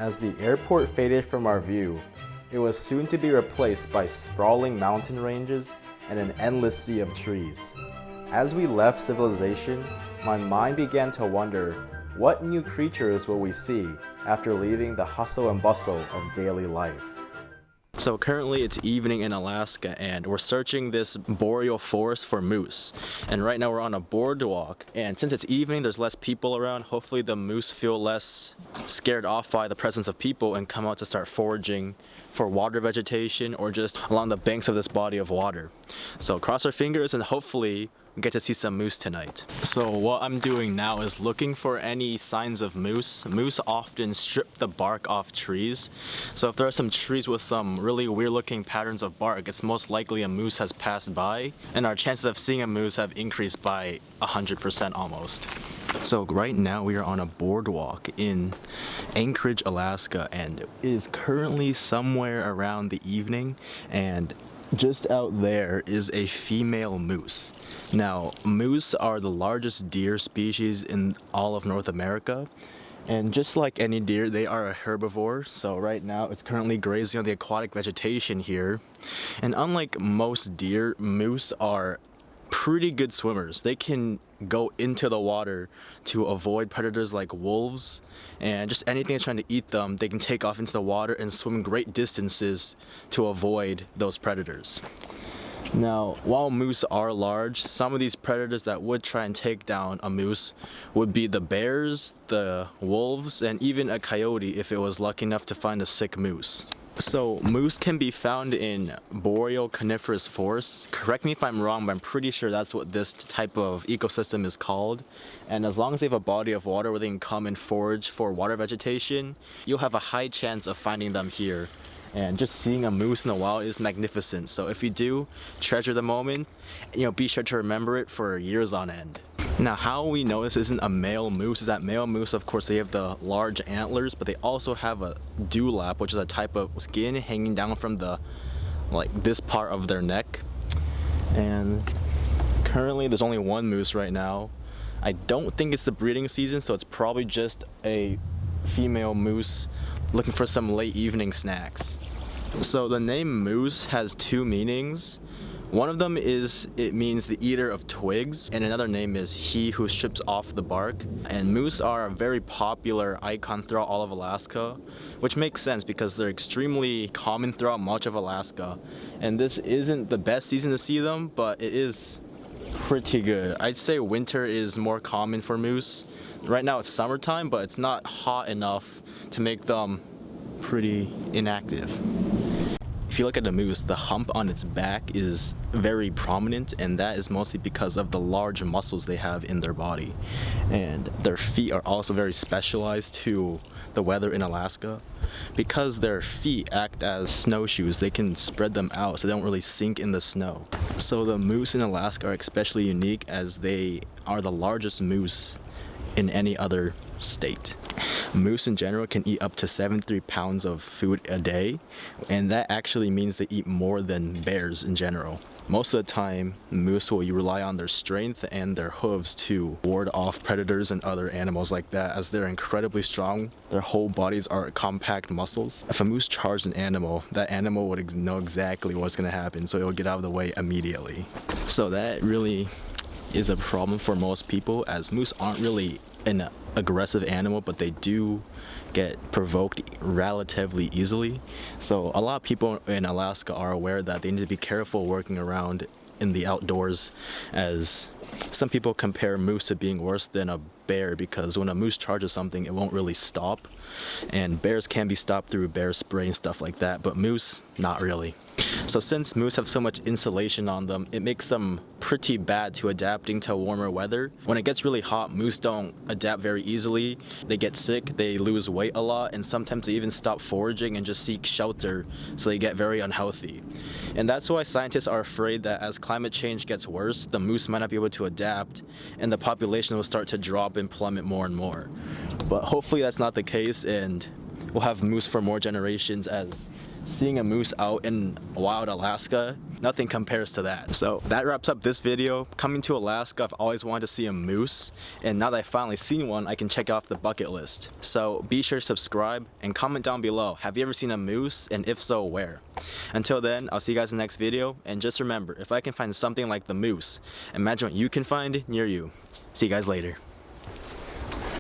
As the airport faded from our view, it was soon to be replaced by sprawling mountain ranges and an endless sea of trees. As we left civilization, my mind began to wonder, what new creatures will we see after leaving the hustle and bustle of daily life? So currently it's evening in Alaska and we're searching this boreal forest for moose. And right now we're on a boardwalk, and since it's evening there's less people around. Hopefully the moose feel less scared off by the presence of people and come out to start foraging for water vegetation or just along the banks of this body of water. So cross our fingers and hopefully we get to see some moose tonight. So what I'm doing now is looking for any signs of moose. Moose often strip the bark off trees. So if there are some trees with some really weird looking patterns of bark, it's most likely a moose has passed by, and our chances of seeing a moose have increased by 100% almost. So right now we are on a boardwalk in Anchorage, Alaska, and it is currently somewhere around the evening, and just out there is a female moose. Now, moose are the largest deer species in all of North America, and just like any deer, they are a herbivore. So right now it's currently grazing on the aquatic vegetation here, and unlike most deer, moose are pretty good swimmers. They can go into the water to avoid predators like wolves and just anything that's trying to eat them. They can take off into the water and swim great distances to avoid those predators. Now, while moose are large, some of these predators that would try and take down a moose would be the bears, the wolves, and even a coyote if it was lucky enough to find a sick moose. So moose can be found in boreal coniferous forests. Correct me if I'm wrong, but I'm pretty sure that's what this type of ecosystem is called. And as long as they have a body of water where they can come and forage for water vegetation, you'll have a high chance of finding them here. And just seeing a moose in the wild is magnificent. So if you do, treasure the moment. Be sure to remember it for years on end. Now, how we know this isn't a male moose is that male moose, of course, they have the large antlers, but they also have a dewlap, which is a type of skin hanging down from this part of their neck. And currently there's only one moose right now. I don't think it's the breeding season, so it's probably just a female moose looking for some late evening snacks. So the name moose has two meanings. One of them is it means the eater of twigs, and another name is he who strips off the bark. And moose are a very popular icon throughout all of Alaska, which makes sense because they're extremely common throughout much of Alaska. And this isn't the best season to see them, but it is pretty good. I'd say winter is more common for moose. Right now it's summertime, but it's not hot enough to make them pretty inactive. If you look at a moose, the hump on its back is very prominent, and that is mostly because of the large muscles they have in their body. And their feet are also very specialized to the weather in Alaska. Because their feet act as snowshoes, they can spread them out so they don't really sink in the snow. So the moose in Alaska are especially unique as they are the largest moose in any other state. Moose in general can eat up to 73 pounds of food a day, and that actually means they eat more than bears in general. Most of the time, moose will rely on their strength and their hooves to ward off predators and other animals like that, as they're incredibly strong. Their whole bodies are compact muscles. If a moose charged an animal, that animal would know exactly what's going to happen, so it will get out of the way immediately. So that really is a problem for most people, as moose aren't really an aggressive animal, but they do get provoked relatively easily. So a lot of people in Alaska are aware that they need to be careful working around in the outdoors, as some people compare moose to being worse than a bear because when a moose charges something, it won't really stop. And bears can be stopped through bear spray and stuff like that, but moose, not really. So since moose have so much insulation on them, it makes them pretty bad to adapting to warmer weather. When it gets really hot, moose don't adapt very easily. They get sick, they lose weight a lot, and sometimes they even stop foraging and just seek shelter, so they get very unhealthy. And that's why scientists are afraid that as climate change gets worse, the moose might not be able to adapt, and the population will start to drop and plummet more and more. But hopefully that's not the case, and we'll have moose for more generations as seeing a moose out in wild Alaska, nothing compares to that. So that wraps up this video. Coming to Alaska, I've always wanted to see a moose, and now that I've finally seen one, I can check off the bucket list. So be sure to subscribe and comment down below, have you ever seen a moose, and if so, where? Until then, I'll see you guys in the next video, and just remember, if I can find something like the moose, imagine what you can find near you. See you guys later.